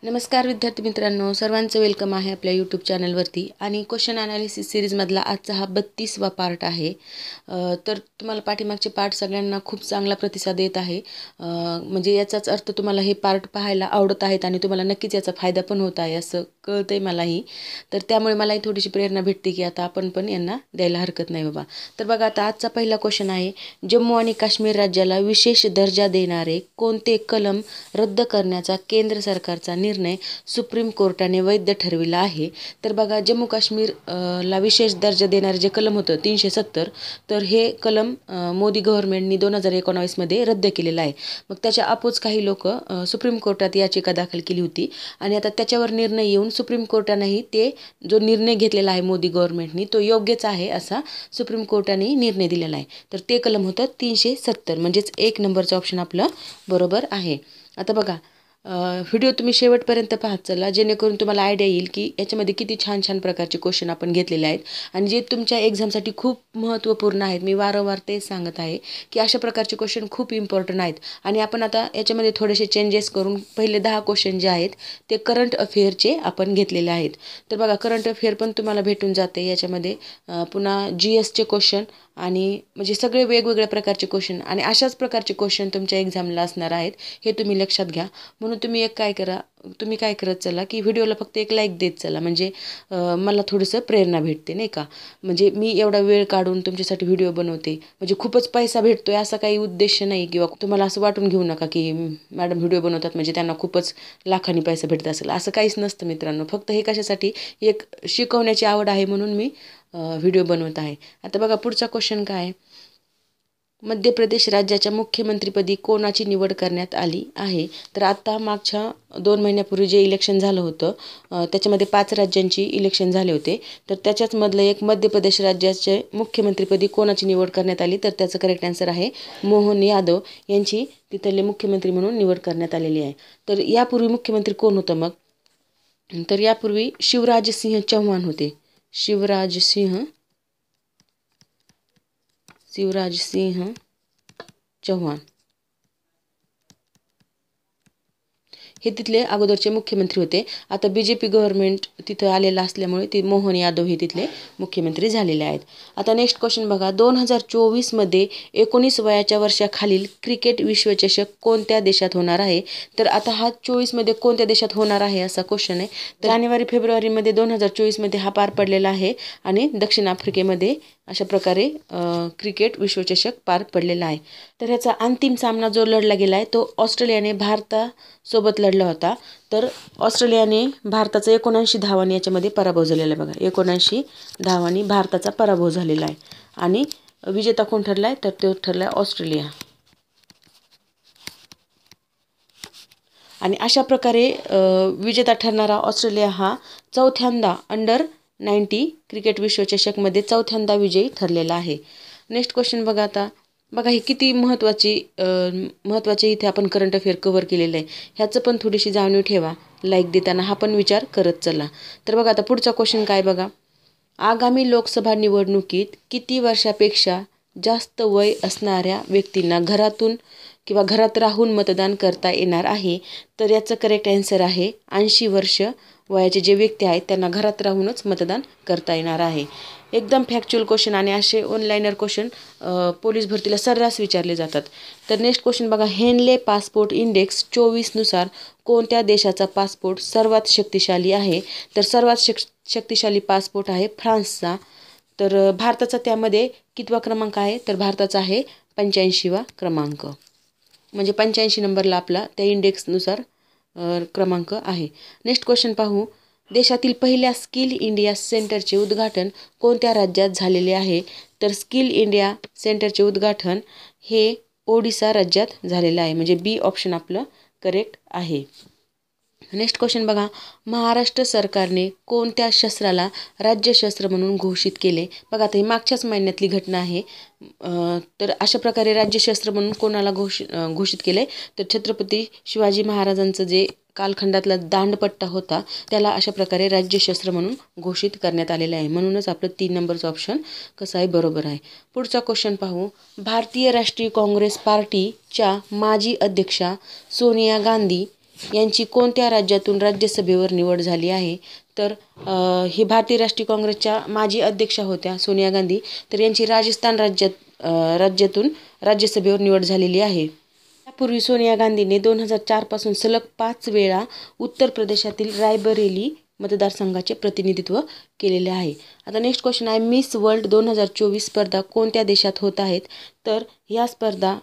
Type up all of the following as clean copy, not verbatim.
नमस्कार विद्यार्थी मित्रांनो, सर्वांचं वेलकम आहे आपल्या यूट्यूब चॅनलवरती. आणि क्वेश्चन ॲनालिसिस सिरीजमधला आजचा हा 32वा पार्ट आहे. तर तुम्हाला पाठीमागचे पार्ट सगळ्यांना खूप चांगला प्रतिसाद येत आहे. म्हणजे याचाच अर्थ तुम्हाला हे पार्ट पाहायला आवडत आहेत आणि तुम्हाला नक्कीच याचा फायदा पण होत आहे असं कळतं आहे मलाही. तर त्यामुळे मलाही थोडीशी प्रेरणा भेटते की आता आपण पण यांना द्यायला हरकत नाही बाबा. तर बघा, आता आजचा पहिला क्वेश्चन आहे, जम्मू आणि काश्मीर राज्याला विशेष दर्जा देणारे कोणते कलम रद्द करण्याचा केंद्र सरकारचा निर्णय सुप्रीम कोर्टाने वैध ठरविला आहे. तर बघा, जम्मू काश्मीर ला विशेष दर्जा देणारे जे कलम होतं 370, तर हे कलम मोदी गव्हर्नमेंटनी 2019 मध्ये रद्द केलेलं आहे. मग त्याच्या अपोज काही लोक सुप्रीम कोर्टात याचिका दाखल केली होती आणि आता त्याच्यावर निर्णय येऊन सुप्रीम कोर्टानेही ते जो निर्णय घेतलेला आहे मोदी गव्हर्नमेंटनी तो योग्यच आहे असा सुप्रीम कोर्टाने निर्णय दिलेला आहे. तर ते कलम होतं 370, म्हणजेच 1 नंबरचं ऑप्शन आपलं बरोबर आहे. आता बघा, व्हिडिओ तुम्ही शेवटपर्यंत पाहत चला, जेणेकरून तुम्हाला आयडिया येईल की याच्यामध्ये किती छान छान प्रकारचे क्वेश्चन आपण घेतलेले आहेत आणि जे तुमच्या एक्झामसाठी खूप महत्त्वपूर्ण आहेत. मी वारंवार तेच सांगत आहे की अशा प्रकारचे क्वेश्चन खूप इम्पॉर्टंट आहेत. आणि आपण आता याच्यामध्ये थोडेसे चेंजेस करून पहिले 10 क्वेश्चन जे आहेत ते करंट अफेअरचे आपण घेतलेले आहेत. तर बघा, करंट अफेअर पण तुम्हाला भेटून जाते याच्यामध्ये. पुन्हा GSचे क्वेश्चन आणि म्हणजे सगळे वेगवेगळ्या प्रकारचे क्वेश्चन आणि अशाच प्रकारचे क्वेश्चन तुमच्या एक्झामला असणार आहेत, हे तुम्ही लक्षात घ्या. म्हणून तुम्ही तुम्ही काय करत चला की व्हिडिओला फक्त एक लाईक देत चला, म्हणजे मला थोडंसं प्रेरणा भेटते नाही का. म्हणजे मी एवढा वेळ काढून तुमच्यासाठी व्हिडिओ बनवते, म्हणजे खूपच पैसा भेटतोय असा काही उद्देश नाही, किंवा तुम्हाला असं वाटून घेऊ नका की मॅडम व्हिडिओ बनवतात म्हणजे त्यांना खूपच लाखांनी पैसा भेटत असेल, असं काहीच नसतं मित्रांनो. फक्त हे कशासाठी, एक शिकवण्याची आवड आहे म्हणून मी व्हिडिओ बनवत आहे. आता बघा, पुढचा क्वेश्चन काय आहे, मध्य प्रदेश राज्याच्या मुख्यमंत्रीपदी कोणाची निवड करण्यात आली आहे. तर आता मागच्या 2 महिन्यापूर्वी जे इलेक्शन झालं होतं त्याच्यामध्ये 5 राज्यांची इलेक्शन झाले होते. तर त्याच्याच मधलं एक मध्य प्रदेश राज्याचे मुख्यमंत्रीपदी कोणाची निवड करण्यात आली, तर त्याचं करेक्ट आन्सर आहे मोहन यादव यांची तिथले मुख्यमंत्री म्हणून निवड करण्यात आलेली आहे. तर यापूर्वी मुख्यमंत्री कोण होतं मग, तर यापूर्वी शिवराजसिंह चौहान होते. शिवराजसिंह चौहान हे तिथले अगोदरचे मुख्यमंत्री होते. आता BJP गव्हर्नमेंट तिथं आलेलं असल्यामुळे ते मोहन यादव हे तिथले मुख्यमंत्री झालेले आहेत. आता नेक्स्ट क्वेश्चन बघा, 2024 मध्ये 19 वयाच्या वर्षाखालील क्रिकेट विश्वचषक कोणत्या देशात होणार आहे. तर आता हा 24 मध्ये कोणत्या देशात होणार आहे असा क्वेश्चन आहे. जानेवारी-फेब्रुवारीमध्ये 2024 मध्ये हा पार पडलेला आहे आणि दक्षिण आफ्रिकेमध्ये अशा प्रकारे क्रिकेट विश्वचषक पार पडलेला आहे. तर ह्याचा अंतिम सामना जो लढला गेला आहे तो ऑस्ट्रेलियाने भारतासोबत लढला होता. तर ऑस्ट्रेलियाने भारताचा 79 धावांनी याच्यामध्ये पराभव झालेला आहे. बघा, 79 धावांनी भारताचा पराभव झालेला आहे आणि विजेता कोण ठरला आहे, तर तो ठरला आहे ऑस्ट्रेलिया. आणि अशा प्रकारे विजेता ठरणारा ऑस्ट्रेलिया हा चौथ्यांदा अंडर-19 क्रिकेट विश्वचषकमध्ये चौथ्यांदा विजयी ठरलेला आहे. नेक्स्ट क्वेश्चन बघा, आता बघा हे किती महत्त्वाचे इथे आपण करंट अफेअर कव्हर केलेलं आहे. ह्याचं पण थोडीशी जाणीव ठेवा, लाईक देताना हा पण विचार करत चला. तर बघा, आता पुढचा क्वेश्चन काय बघा, आगामी लोकसभा निवडणुकीत किती वर्षापेक्षा जास्त वय असणाऱ्या व्यक्तींना घरातून किंवा घरात राहून मतदान करता येणार आहे. तर याचं करेक्ट आन्सर आहे 80 वर्ष वयाचे जे व्यक्ती आहेत त्यांना घरात राहूनच मतदान करता येणार आहे. एकदम फॅक्च्युअल क्वेश्चन आणि असे ऑनलाईनर क्वेश्चन पोलीस भरतीला सर्रास विचारले जातात. तर नेक्स्ट क्वेश्चन बघा, हेनले पासपोर्ट इंडेक्स 24 नुसार कोणत्या देशाचा पासपोर्ट सर्वात शक्तिशाली आहे. तर सर्वात शक्तिशाली पासपोर्ट आहे फ्रान्सचा. तर भारताचा त्यामध्ये कितवा क्रमांक आहे, तर भारताचा आहे 85वा क्रमांक, म्हणजे 85 नंबरला आपला त्या इंडेक्सनुसार क्रमांक आहे. नेक्स्ट क्वेश्चन पाहू, देशातील पहिल्या स्किल इंडिया सेंटरचे उद्घाटन कोणत्या राज्यात झालेले आहे. तर स्किल इंडिया सेंटरचे उद्घाटन हे ओडिसा राज्यात झालेलं आहे, म्हणजे B ऑप्शन आपलं करेक्ट आहे. नेक्स्ट क्वेश्चन बघा, महाराष्ट्र सरकारने कोणत्या शस्त्राला राज्यशस्त्र म्हणून घोषित केले. बघा, आता ही मागच्याच महिन्यातली घटना आहे. तर अशा प्रकारे राज्यशस्त्र म्हणून कोणाला घोषित केले, तर छत्रपती शिवाजी महाराजांचं जे कालखंडातला दांडपट्टा होता त्याला अशा प्रकारे राज्यशस्त्र म्हणून घोषित करण्यात आलेलं आहे. म्हणूनच आपलं 3 नंबरचं ऑप्शन कसं आहे, बरोबर आहे. पुढचा क्वेश्चन पाहू, भारतीय राष्ट्रीय काँग्रेस पार्टीच्या माजी अध्यक्षा सोनिया गांधी यांची कोणत्या राज्यातून राज्यसभेवर निवड झाली आहे? तर हे भारतीय राष्ट्रीय काँग्रेसच्या माजी अध्यक्षा होत्या सोनिया गांधी. तर यांची राजस्थान राज्यातून राज्यसभेवर निवड झालेली आहे. त्यापूर्वी सोनिया गांधीने 2004 पासून सलग 5 वेळा उत्तर प्रदेशातील रायबरेली मतदारसंघाचे प्रतिनिधित्व केलेले आहे. आता नेक्स्ट क्वेश्चन आहे, मिस वर्ल्ड 2024 स्पर्धा कोणत्या देशात होत आहेत? तर ह्या स्पर्धा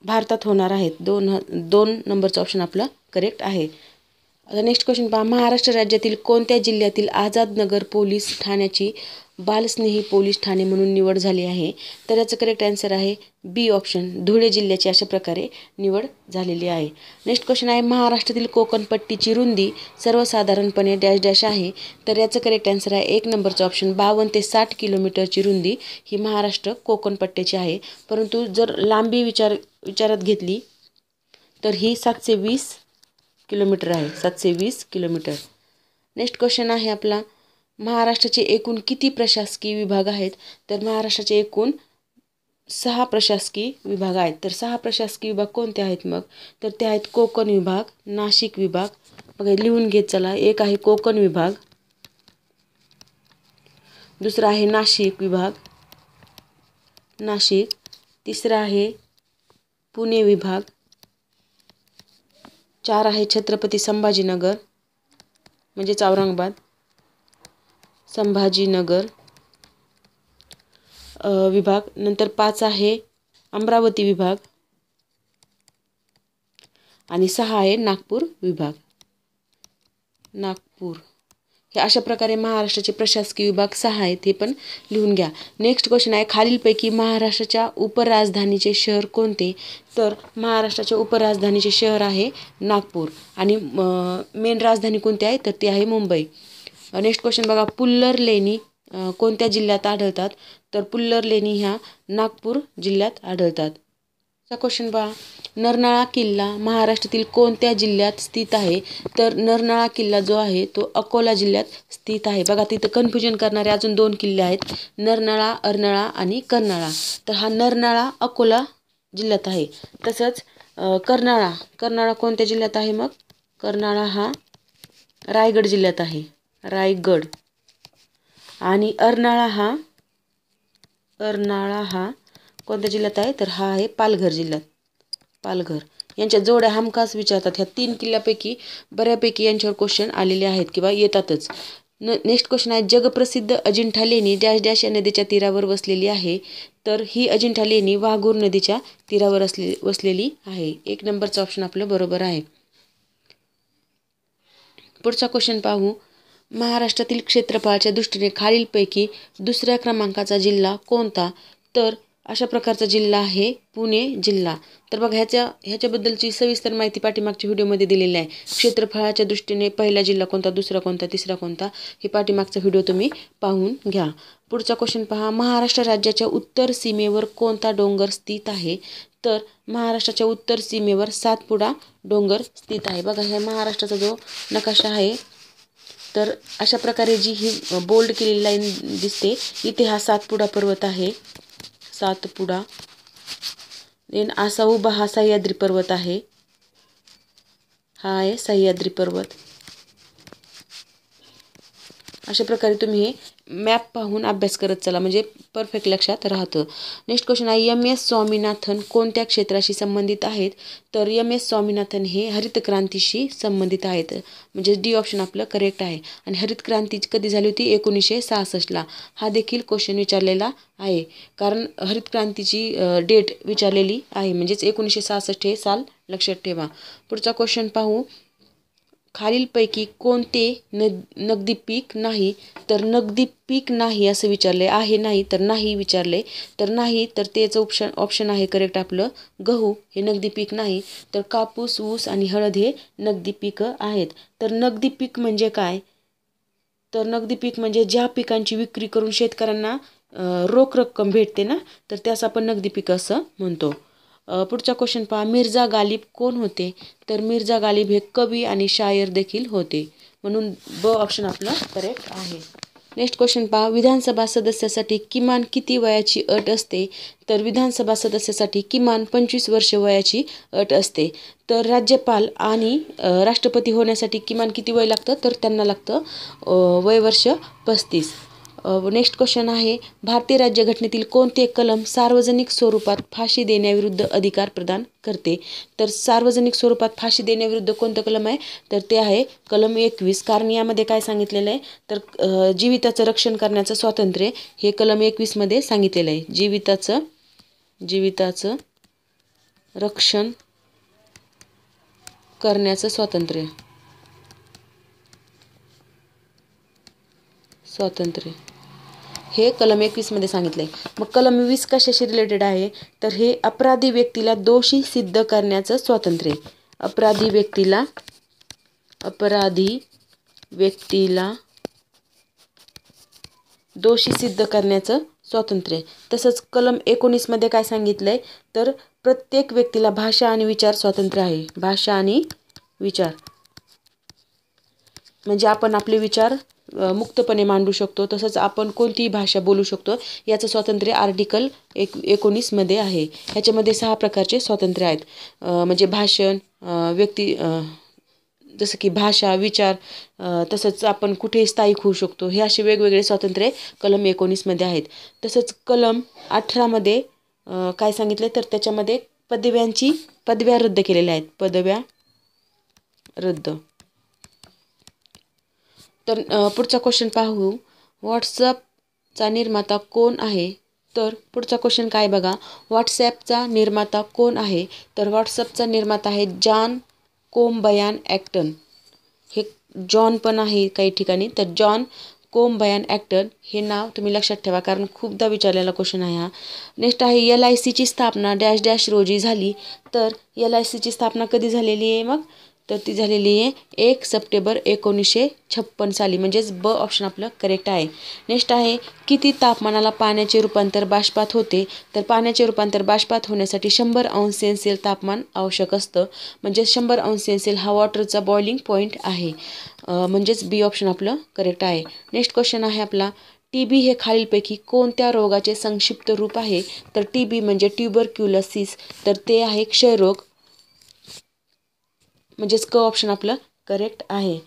भारतात होणार आहेत. दोन नंबरचं ऑप्शन आपलं करेक्ट आहे. आता नेक्स्ट क्वेश्चन पहा, महाराष्ट्र राज्यातील कोणत्या जिल्ह्यातील आझादनगर पोलीस ठाण्याची बालस्नेही पोलीस ठाणे म्हणून निवड झाली आहे? तर याचं करेक्ट आन्सर आहे बी ऑप्शन, धुळे जिल्ह्याची अशा प्रकारे निवड झालेली आहे. नेक्स्ट क्वेश्चन आहे, महाराष्ट्रातील कोकणपट्टीची रुंदी सर्वसाधारणपणे डॅश डॅश आहे? तर याचं करेक्ट आन्सर आहे 1 नंबरचं ऑप्शन, 52 ते 60 किलोमीटरची रुंदी ही महाराष्ट्र कोकणपट्टीची आहे. परंतु जर लांबी विचारात घेतली तर ही 720 किलोमीटर आहे, 720 किलोमीटर. नेक्स्ट क्वेश्चन आहे आपला, महाराष्ट्राचे एकूण किती प्रशासकीय विभाग आहेत? तर महाराष्ट्राचे एकूण 6 प्रशासकीय विभाग आहेत. तर 6 प्रशासकीय विभाग कोणते आहेत मग? तर ते आहेत कोकण विभाग, नाशिक विभाग, बघा लिहून घेत चला. एक आहे कोकण विभाग, दुसरा आहे नाशिक विभाग, नाशिक, तिसरा आहे पुणे विभाग, 4 आहे छत्रपती संभाजीनगर म्हणजेच औरंगाबाद, संभाजीनगर विभाग, नंतर 5 आहे अमरावती विभाग आणि 6 आहे नागपूर विभाग. नागपूर हे अशा प्रकारे महाराष्ट्राचे प्रशासकीय विभाग 6 आहेत, हे पण लिहून घ्या. नेक्स्ट क्वेश्चन आहे, खालीलपैकी महाराष्ट्राच्या उपराजधानीचे शहर कोणते? तर महाराष्ट्राच्या उपराजधानीचे शहर आहे नागपूर आणि मेन राजधानी कोणती आहे? तर ती आहे मुंबई. नेक्स्ट क्वेश्चन बघा, पुल्लर लेणी कोणत्या जिल्ह्यात आढळतात? तर पुल्लर लेणी ह्या नागपूर जिल्ह्यात आढळतात. क्वेश्चन पहा, नरनाळा किल्ला महाराष्ट्रातील कोणत्या जिल्ह्यात स्थित आहे? तर नरनाळा किल्ला जो आहे तो अकोला जिल्ह्यात स्थित आहे. बघा तिथं कन्फ्युजन करणारे अजून 2 किल्ले आहेत, नरनाळा, अर्नाळा आणि कर्नाळा. तर हा नरनाळा अकोला जिल्ह्यात आहे. तसंच कर्नाळा कोणत्या जिल्ह्यात आहे मग? कर्नाळा हा रायगड जिल्ह्यात आहे, रायगड. आणि अर्नाळा हा कोणत्या जिल्ह्यात आहे? तर हा आहे पालघर जिल्ह्यात, पालघर. यांच्या जोड्या हमखास विचारतात. ह्या 3 किल्ल्यापैकी बऱ्यापैकी यांच्यावर क्वेश्चन आलेले आहेत किंवा येतातच. नेक्स्ट क्वेश्चन आहे, जगप्रसिद्ध अजिंठा लेणी डॅश डॅश या नदीच्या तीरावर वसलेली आहे? तर ही अजिंठा लेणी वाघूर नदीच्या तीरावर वसलेली आहे. 1 नंबरचं ऑप्शन आपलं बरोबर आहे. पुढचा क्वेश्चन पाहू, महाराष्ट्रातील क्षेत्रफळाच्या दृष्टीने खालीलपैकी दुसऱ्या क्रमांकाचा जिल्हा कोणता? तर अशा प्रकारचा जिल्हा आहे पुणे जिल्हा. तर बघा ह्याच्याबद्दलची सविस्तर माहिती पाठीमागच्या व्हिडिओमध्ये दिलेली आहे. क्षेत्रफळाच्या दृष्टीने पहिला जिल्हा कोणता, दुसरा कोणता, तिसरा कोणता, हे पाठीमागचा व्हिडिओ तुम्ही पाहून घ्या. पुढचा क्वेश्चन पहा, महाराष्ट्र राज्याच्या उत्तर सीमेवर कोणता डोंगर स्थित आहे? तर महाराष्ट्राच्या उत्तर सीमेवर सातपुडा डोंगर स्थित आहे. बघा ह्या महाराष्ट्राचा जो नकाशा आहे तर अशा प्रकारे जी ही बोल्ड केलेली लाईन दिसते, इथे हा सातपुडा पर्वत आहे, सातपुडा. देन असा उभा हा सह्याद्री पर्वत आहे, हा आहे सह्याद्री पर्वत. अशा प्रकारे तुम्ही हे मॅप पाहून अभ्यास करत चला, म्हणजे परफेक्ट लक्षात राहतं. नेक्स्ट क्वेश्चन आहे, एम.एस. स्वामीनाथन कोणत्या क्षेत्राशी संबंधित आहेत? तर एम.एस. स्वामीनाथन हे हरित क्रांतीशी संबंधित आहेत, म्हणजे डी ऑप्शन आपलं करेक्ट आहे. आणि हरित क्रांती कधी झाली होती? 1966ला. हा देखील क्वेश्चन विचारलेला आहे, कारण हरित क्रांतीची डेट विचारलेली आहे, म्हणजेच 1966 हे साल लक्षात ठेवा. पुढचा क्वेश्चन पाहू, खालीलपैकी कोणते नगदी पीक नाही? तर नगदी पीक नाही असं विचारले आहे, नाही तर नाही विचारले. तर नाही तर त्याचं ऑप्शन आहे करेक्ट आपलं गहू हे नगदी पीक नाही. तर कापूस, ऊस आणि हळद हे नगदी पिकं आहेत. तर नगदी पीक म्हणजे काय? तर नगदी पीक म्हणजे ज्या पिकांची विक्री करून शेतकऱ्यांना रोख रक्कम भेटते ना, तर त्यास आपण नगदी पीक असं म्हणतो. पुढचा क्वेश्चन पहा, मिर्झा गालिब कोण होते? तर मिर्झा गालिब हे कवी आणि शायर देखील होते, म्हणून ब ऑप्शन आपलं करेक्ट आहे. नेक्स्ट क्वेश्चन पहा, विधानसभा सदस्यासाठी किमान किती वयाची अट असते? तर विधानसभा सदस्यासाठी किमान 25 वर्ष वयाची अट असते. तर राज्यपाल आणि राष्ट्रपती होण्यासाठी किमान किती वय लागतं? तर त्यांना लागतं वय वर्ष 35. नेक्स्ट क्वेश्चन आहे, भारतीय राज्यघटनेतील कोणते कलम सार्वजनिक स्वरूपात फाशी देण्याविरुद्ध अधिकार प्रदान करते? तर सार्वजनिक स्वरूपात फाशी देण्याविरुद्ध कोणतं कलम आहे? तर ते आहे कलम 21. कारण यामध्ये काय सांगितलेलं आहे? तर जीविताचं रक्षण करण्याचं स्वातंत्र्य हे कलम 21 मध्ये सांगितलेलं आहे. जीविताचं रक्षण करण्याचं स्वातंत्र्य हे कलम 21 मध्ये सांगितलंय. मग कलम 20 कशाशी रिलेटेड आहे? तर हे अपराधी व्यक्तीला दोषी सिद्ध करण्याचं स्वातंत्र्य. अपराधी व्यक्तीला दोषी सिद्ध करण्याचं स्वातंत्र्य. तसंच कलम 19 मध्ये काय सांगितलंय? तर प्रत्येक व्यक्तीला भाषा आणि विचार स्वातंत्र्य आहे. भाषा आणि विचार म्हणजे आपण आपले विचार मुक्तपणे मांडू शकतो. तसंच आपण कोणतीही भाषा बोलू शकतो. याचं स्वातंत्र्य आर्टिकल 19 मध्ये आहे. ह्याच्यामध्ये 6 प्रकारचे स्वातंत्र्य आहेत. म्हणजे भाषण, जसं की भाषा, विचार, तसंच आपण कुठेही स्थायिक होऊ शकतो. हे असे वेगवेगळे स्वातंत्र्य कलम 19 मध्ये आहेत. तसंच कलम 18 मध्ये काय सांगितले? तर त्याच्यामध्ये पदव्या रद्द केलेल्या आहेत. पदव्या रद्द. तर पुढचा क्वेश्चन पाहू, व्हॉट्सॲपचा निर्माता कोण आहे? तर पुढचा क्वेश्चन काय बघा, व्हॉट्सॲपचा निर्माता कोण आहे? तर व्हॉट्सॲपचा निर्माता आहे जॉन कोम्बयान ॲक्टन. हे जॉन पण आहे काही ठिकाणी. तर जॉन कोम्बयान ॲक्टन हे नाव तुम्ही लक्षात ठेवा, कारण खूपदा विचारलेला क्वेश्चन आहे हा. नेक्स्ट आहे, LICची स्थापना डॅश डॅश रोजी झाली. तर LICची स्थापना कधी झालेली आहे मग? तर ती झालेली आहे 1 सप्टेंबर 1956 साली. म्हणजेच ब ऑप्शन आपलं करेक्ट आहे. नेक्स्ट आहे, किती तापमानाला पाण्याचे रूपांतर बाष्पात होते? तर पाण्याचे रूपांतर बाष्पात होण्यासाठी 100 अंश सेल्सिअस तापमान आवश्यक असतं. म्हणजे 100 अंश सेल्सिअस हा वॉटरचा बॉइलिंग पॉईंट आहे. म्हणजेच बी ऑप्शन आपलं करेक्ट आहे. नेक्स्ट क्वेश्चन आहे आपला, TB हे खालीलपैकी कोणत्या रोगाचे संक्षिप्त रूप आहे? तर TB म्हणजे ट्युबरक्युलोसिस. तर ते आहे क्षयरोग. म्हणजेच क ऑप्शन आपलं करेक्ट आहे.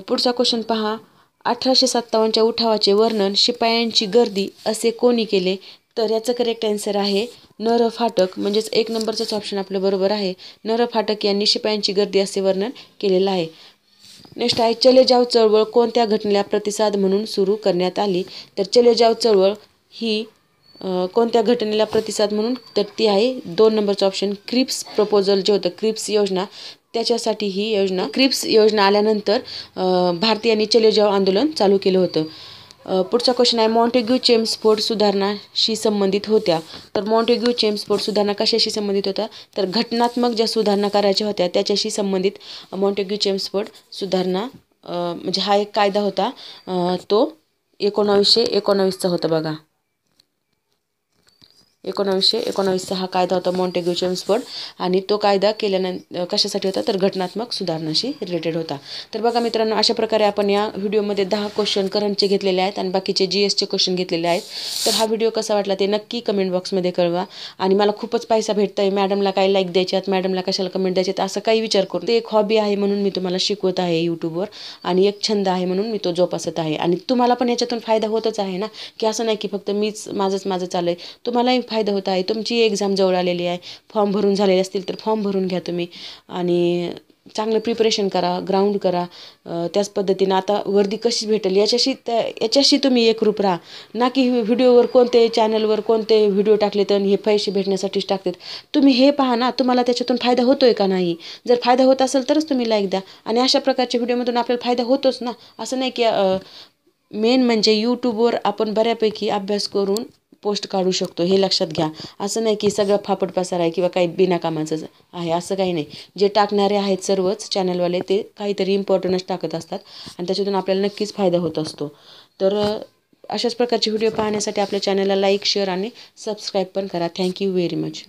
पुढचा क्वेश्चन पहा, 1857च्या उठावाचे वर्णन शिपायांची गर्दी असे कोणी केले? तर याचं करेक्ट आन्सर आहे न. र. फाटक. म्हणजेच 1 नंबरचंच ऑप्शन आपलं बरोबर आहे. न. र. फाटक यांनी शिपायांची गर्दी असे वर्णन केलेलं आहे. नेक्स्ट आहे, चले जाव चळवळ कोणत्या घटनेला प्रतिसाद म्हणून सुरू करण्यात आली? तर चले जाव चळवळ ही कोणत्या घटनेला प्रतिसाद म्हणून? तर ती आहे 2 नंबरचं ऑप्शन क्रिप्स प्रपोजल जे होतं, क्रिप्स योजना, त्याच्यासाठी ही योजना. क्रिप्स योजना आल्यानंतर भारतीयांनी चले जाव आंदोलन चालू केलं होतं. पुढचा क्वेश्चन आहे, मॉन्टेग्यू चेम्स्फोर्ड सुधारणाशी संबंधित होत्या. तर मॉन्टेग्यू चेम्स्फोर्ड सुधारणा कशाशी संबंधित होत्या? तर घटनात्मक ज्या सुधारणा करायच्या होत्या त्याच्याशी संबंधित मॉन्टेग्यू चेम्स्फोर्ड सुधारणा म्हणजे हा एक कायदा होता. तो 1919चा होता बघा. 1919चा हा कायदा होता मॉन्टेग्यू चेम्स्फोर्ड. आणि तो कायदा केल्यानंतर कशासाठी होता? तर घटनात्मक सुधारणाशी रिलेटेड होता. तर बघा मित्रांनो, अशा प्रकारे आपण या व्हिडिओमध्ये 10 क्वेश्चन करंटचे घेतलेले आहेत आणि बाकीचे GSचे क्वेश्चन घेतलेले आहेत. तर हा व्हिडिओ कसा वाटला ते नक्की कमेंट बॉक्समध्ये कळवा. आणि मला खूपच पैसा भेटत आहे, मॅडमला काय लाईक द्यायच्यात, मॅडमला कशाला कमेंट द्यायच्यात, असं काही विचार करून ते एक हॉबी आहे म्हणून मी तुम्हाला शिकवत आहे यूट्यूबवर. आणि एक छंद आहे म्हणून मी तो जोपासत आहे. आणि तुम्हाला पण याच्यातून फायदा होतच आहे ना, की असं नाही की फक्त माझं चालू आहे. तुम्हालाही फायदा होत आहे. तुमची एक्झाम जवळ आलेली आहे, फॉर्म भरून झालेले असतील तर फॉर्म भरून घ्या तुम्ही आणि चांगलं प्रिपरेशन करा, ग्राउंड करा. त्याच पद्धतीनं आता वर्दी कशी भेटेल याच्याशी तुम्ही एकरूप राहा. ना की व्हिडिओवर कोणते चॅनलवर कोणते व्हिडिओ टाकले तर हे पैसे भेटण्यासाठीच टाकतात. तुम्ही हे पहा ना, तुम्हाला त्याच्यातून फायदा होतोय का नाही. जर फायदा होत असेल तरच तुम्ही लाईक द्या. आणि अशा प्रकारच्या व्हिडिओमधून आपल्याला फायदा होतोच ना. असं नाही की मेन म्हणजे यूट्यूबवर आपण बऱ्यापैकी अभ्यास करून पोस्ट काढू शकतो, हे लक्षात घ्या. असं नाही की सगळं फापट पसार आहे किंवा काही बिनाकामाचंच आहे, असं काही नाही. जे टाकणारे आहेत सर्वच चॅनलवाले ते काहीतरी इम्पॉर्टंटच टाकत असतात आणि त्याच्यातून आपल्याला नक्कीच फायदा होत असतो. तर अशाच प्रकारचे व्हिडिओ पाहण्यासाठी आपल्या चॅनलला लाईक, शेअर आणि सबस्क्राईब पण करा. Thank you very much.